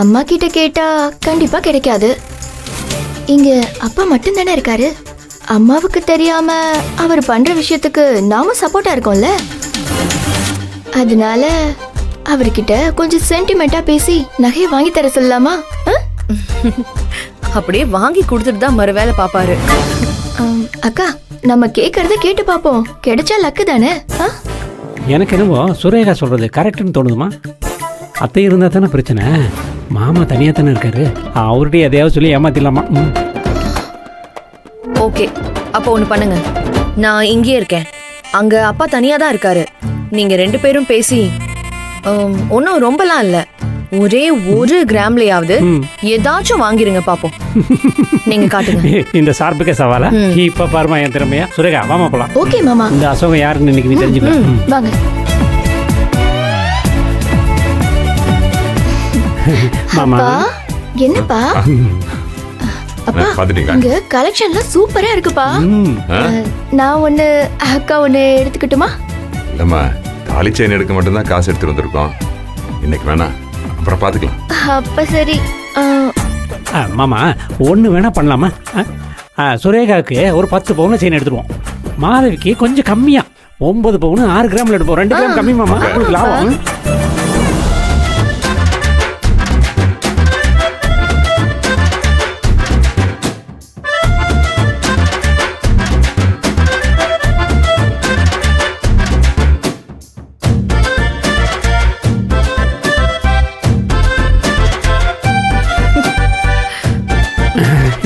அம்மா கிட்ட கேட்டா கண்டிப்பா கிடைக்காது. இங்க அப்பா மட்டும் தானே இருக்காரு. அம்மாவுக்கு தெரியாம அவர் பண்ற விஷயத்துக்கு நாம சப்போர்ட்டா இருக்கோம்ல. அதனால அவர்கிட்ட கொஞ்சம் சென்டிமெண்டா பேசி நகையை வாங்கி தர சொல்லலாமா? அப்படியே வாங்கி கொடுத்துட்டு தான் மறு வேலை பாப்பாரு. அக்கா, நம்ம கேட்கறத கேட்டு பாப்போம். கிடைச்சா லக்கு தானே. எனக்கு என்னவோ சுரேகா சொல்றது கரெக்ட்னு தோணுதுமா. அத்தை இருந்தா தானே பிரச்சனை. மாமா தனியாக தானே இருக்காரு. அவர்கிட்ட எதையாவது சொல்லி ஏமாத்திடலாமா? ஓகே, அப்போ ஒன்று பண்ணுங்க. நான் இங்கேயே இருக்கேன். அங்க அப்பா தனியா தான் இருக்காரு. நீங்க 2 பேரும் பேசி ஒன்னும் ரொம்பலாம் இல்ல, ஒரே 1 கிராம்லயாவது ஏதாச்சும் வாங்கிருங்க பாப்போம். நீங்க காட்டுங்க. இந்த சார்புக்கே சவாலா? இப்ப பாருமா என் திறமையா. சுரேகா வாமா போலாம். ஓகே மாமா. இந்த அசோகம் யாருன்னு இன்னைக்கு நீ தெரிஞ்சுக்கலாம். வாங்க. மாமா என்னப்பா? அப்பா, இங்க கலெக்ஷன்லாம் சூப்பரா இருக்குப்பா. நான் ஒண்ணு, அக்கா ஒண்ணு எடுத்துக்கிட்டுமா? இல்லம்மா, தாலி செயின் எடுக்க மட்டும் தான் காசு எடுத்து வந்திருக்கோம். இன்னைக்கு வேணாம், அப்புறம் பாத்துக்கலாம். அப்ப சரி. மாமா ஒன்று வேணா பண்ணலாமா? சுரேகாவுக்கு ஒரு 10 பவுன் செயின் எடுத்துருவோம். மாதவிக்கு கொஞ்சம் கம்மியா 9 பவுன் 6 கிராம்ல எடுப்போம். 2 கிராம் கம்மி மாமா, லாபம்.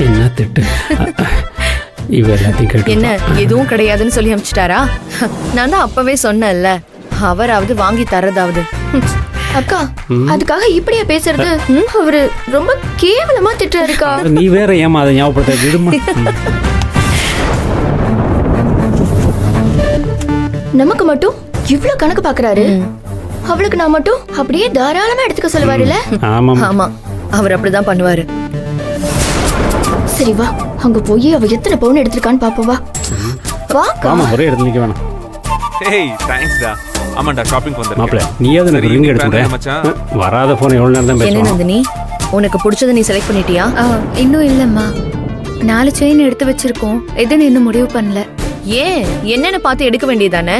என்ன திட்டு இவ எல்லாத்தையும் கேட்டு என்ன எதுவும் கிடையாதுன்னு சொல்லி அனுப்பிச்சிட்டாரா? நான் தான் அப்பவே சொன்னேன்ல, அவராவது வாங்கி தரதாவது. அக்கா, அதுக்காக இப்படியா பேசுறது? அவரு ரொம்ப கேவலமா திட்டுறாருக்கா. நீ வேற ஏமா அதை ஞாபகப்படுத்த விடுமா? நமக்கு மட்டும் இவ்ளோ கணக்கு பாக்குறாரு. அவளுக்கு நான் மட்டும் அப்படியே தாராளமா எடுத்துக்க சொல்லுவாருல்ல. ஆமா, அவர் அப்படிதான் பண்ணுவாரு. சரி வா, அங்க போய் அவ எத்தனை பவுன் எடுத்திருக்கான்னு பாப்போம். வா வா. ஆமா, ஒரே இடத்துல நிக்க வேணாம். ஏய் தேங்க்ஸ் டா. ஆமாடா, ஷாப்பிங் வந்தேன். மாப்ள, நீயாவது எனக்கு ரிங் எடுத்துறேன். வராத போன் எவ்வளவு நேரம் தான் பேசுவான். என்ன நந்தினி, உனக்கு பிடிச்சதை நீ செலக்ட் பண்ணிட்டியா? இன்னும் இல்லம்மா. 4 செயின் எடுத்து வச்சிருக்கோம். எதுன்னு இன்னும் முடிவு பண்ணல. ஏன், என்னன்னு பார்த்து எடுக்க வேண்டியதானே?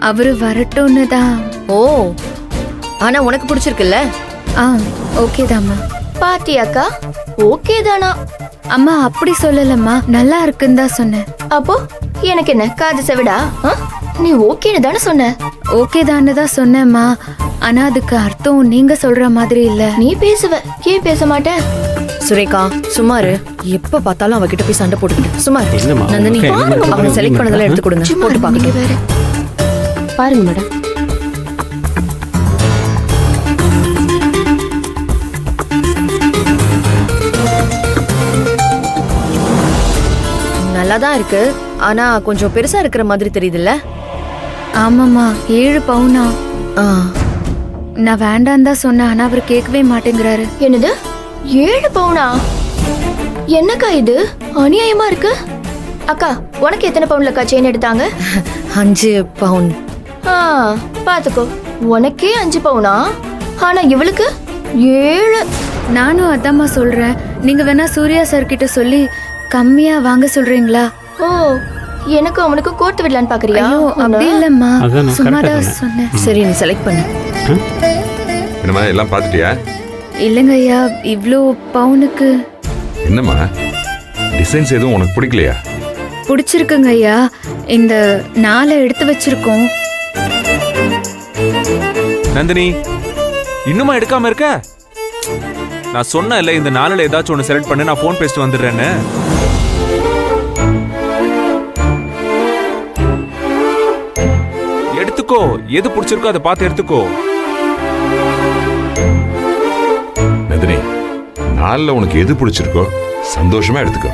அவரு வரட்டும்னு தான். ஓ, ஆனா உனக்கு பிடிச்சிருக்குல்ல? ஓகே தாம்மா. பாத்தியாக்கா, ஓகே தானா? அம்மா அப்படி சொல்லலம்மா, நல்லா இருக்குன்னு தான் சொன்னேன். அப்போ எனக்கு என்ன காது செவிடா? நீ ஓகேன்னு தானே சொன்ன? ஓகே தான்னு தான் சொன்னேம்மா. ஆனா அதுக்கு அர்த்தம் நீங்க சொல்ற மாதிரி இல்ல. நீ பேசுவ, ஏன் பேச மாட்ட? சுரேகா சுமாரு, எப்ப பார்த்தாலும் அவகிட்ட போய் சண்டை போட்டுக்கிட்டு. சுமார் என்னம்மா, நந்தினி, அவங்க செலக்ட் பண்ணதெல்லாம் எடுத்து கொடுங்க. போட்டு பாக்க வேற பாருங்க மேடம். நல்லாதான் இருக்கு, ஆனா கொஞ்சம் பெருசா இருக்கிற மாதிரி தெரியுதுல்ல? ஆமாம்மா, 7 பவுனா. ஆ, நான் வேண்டாம் தான் சொன்னேன், ஆனா அவர் கேட்கவே மாட்டேங்கிறாரு. என்னது 7 பவுனா? என்னக்கா இது அநியாயமா இருக்கு. அக்கா, உனக்கு எத்தனை பவுன்லக்கா செயின் எடுத்தாங்க? 5 பவுன். பாத்துக்கோ, உனக்கே 5 பவுனா, ஆனா இவளுக்கு 7. நானும் அதாம்மா சொல்றேன். நீங்க வேணா சூர்யா சார் கிட்ட சொல்லி கம்மியா வாங்க சொல்றீங்களா? ஓ, எனக்கு அவனுக்கு கோர்த்து விடலான்னு பாக்குறியா? அப்படி இல்லம்மா, சும்மா தான் சொன்னேன். சரி, நீ செலக்ட் பண்ணு. என்னம்மா, எல்லாம் பாத்துட்டியா? இல்லங்க ஐயா, இவ்ளோ பவுனுக்கு. என்னம்மா, டிசைன்ஸ் எதுவும் உனக்கு பிடிக்கலையா? பிடிச்சிருக்குங்க ஐயா. இந்த 4 எடுத்து வச்சிருக்கோம். நந்தினி, இன்னுமா எடுக்காம இருக்க? நான் சொன்னேன்ல, இந்த 4ல ஏதாச்சும் ஒன்று செலக்ட் பண்ணு, நான் ஃபோன் பேசிட்டு வந்துடுறேன்னு. எடுத்துக்கோ, எது பிடிச்சிருக்கோ அதை பார்த்து எடுத்துக்கோ. நந்தினி, 4ல உனக்கு எது பிடிச்சிருக்கோ சந்தோஷமா எடுத்துக்கோ.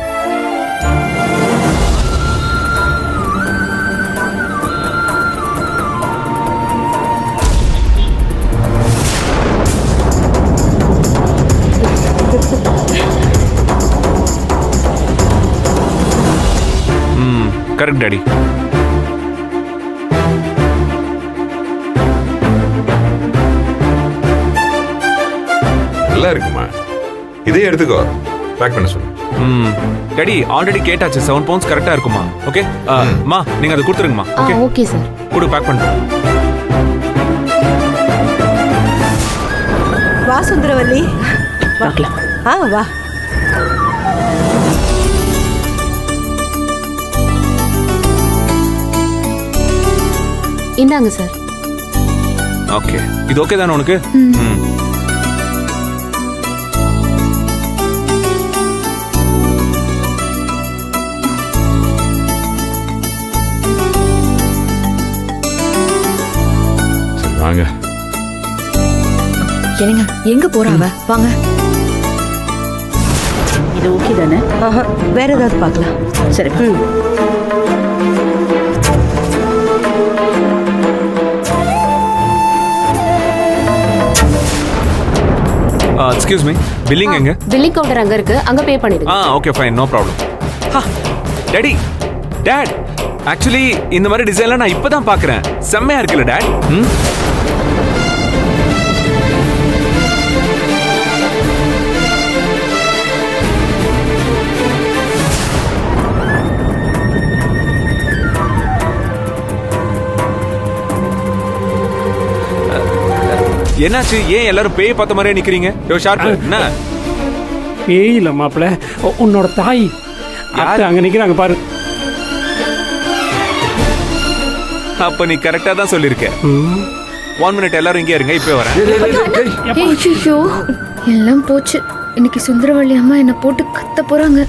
Correct daddy. நல்லா இருக்குமா, இதே எடுத்துக்கோ, பேக் பண்ண சொல்லு. டாடி ஆல்ரெடி கேட்டாச்சு, 7 பவுண்ட்ஸ் கரெக்டா இருக்குமா? ஓகே மா, நீங்க அதை கொடுத்துருங்கம்மா. Okay okay sir. கொடு, பேக் பண்ணுறேன். வா சுந்தரவல்லி, பார்க்கலாம். வா. இந்தாங்க சார். ஓகே, இது ஓகே தானே உனக்கு? சரி வாங்க. என்னங்க எங்க போறாவ? வாங்க. இது ஓகே தானே? வேற ஏதாவது பார்க்கலாம். சரி. எக்ஸ்கியூஸ் மீ, பில்லிங் எங்க? பில்லிங் கவுண்டர் அங்க இருக்கு, அங்க பே பண்ணிடுங்க. Okay fine, no problem. Daddy, dad, actually இந்த மாதிரி டிசைன்லாம் நான் இப்பதான் பார்க்கறேன். செம்மையா இருக்குல்ல டாட்? என்னாச்சு? ஏன் எல்லாரும் பேய் பார்த்த மாதிரியே நிக்கிறீங்க? யோ ஷார்ப், என்ன? பேய் இல்ல மாப்பிள்ள, உன்னோட தாய் அத்தை அங்க நிக்கிறாங்க பாரு. அப்ப நீ கரெக்டா தான் சொல்லிருக்க. 1 மினிட், எல்லாரும் இங்கே இருங்க, இப்ப வரேன். ஐயோ, எல்லாம் போச்சு. இன்னைக்கு சுந்தரவள்ளி அம்மா என்ன போட்டு கத்த போறாங்க.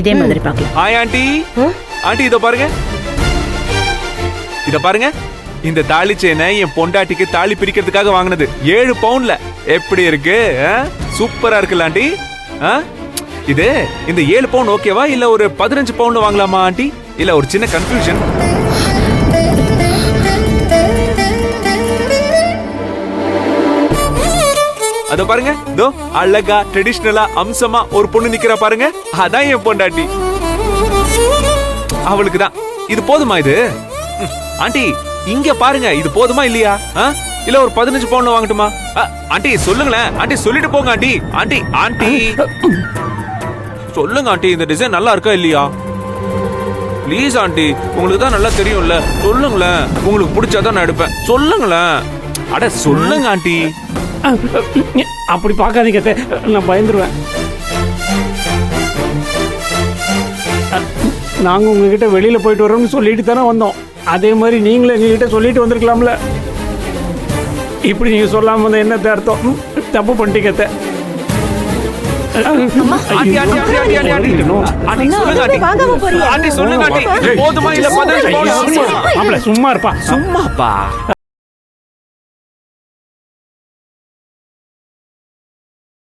இதே மாதிரி பார்க்கலாம். Hi aunty. ஆண்டி இத பாருங்க, இத பாருங்க. இந்த தாலி செயினை என் பொண்டாட்டிக்கு தாலி பிரிக்கிறதுக்காக வாங்கினது. 7 பவுண்ட்ல. எப்படி இருக்கு? சூப்பரா இருக்குல்ல ஆண்டி? இது இந்த 7 பவுண்ட் ஓகேவா, இல்ல ஒரு 15 பவுண்ட் வாங்கலாமா ஆண்டி? இல்ல ஒரு சின்ன கன்ஃபியூஷன். அத பாருங்க, தோ அழகா ட்ரெடிஷனலா அம்சமா ஒரு பொண்ணு நிக்கிறா பாருங்க. அதான் என் பொண்டாட்டி. அவளுக்கு தான் இது போதுமா? இது ஆண்டி இங்க பாருங்க, இது போதுமா இல்லையா? இல்ல ஒரு 15 பவுண்ட் வாங்கட்டுமா? ஆண்டி சொல்லுங்களேன் ஆண்டி, சொல்லிட்டு போங்க ஆண்டி. ஆண்டி ஆண்டி சொல்லுங்க ஆண்டி, இந்த டிசைன் நல்லா இருக்கா இல்லையா? ப்ளீஸ் ஆண்டி, உங்களுக்கு தான் நல்லா தெரியும்ல, சொல்லுங்களேன். உங்களுக்கு பிடிச்சாதான் நான் எடுப்பேன், சொல்லுங்களேன். அட சொல்லுங்க ஆண்டி. அப்படி பார்க்காதீங்க அத்தை, நான் பயந்துருவேன். நாங்க உங்ககிட்ட வெளியில போயிட்டு வரோம்னு சொல்லிட்டு தானே வந்தோம். அதே மாதிரி நீங்களும் எங்ககிட்ட சொல்லிட்டு வந்திருக்கலாம்ல. இப்படி நீங்க சொல்லாம வந்த என்ன அர்த்தம்? தப்பு பண்ணிட்டீங்க அத்தை. Aunty aunty aunty aunty aunty aunty சொல்லுங்க ஆண்டி. ஆண்டி சொல்லுங்க ஆண்டி, போதுமா இல்ல 15 பவுண்ட்? சும்மா இருப்பா. சும்மாப்பா.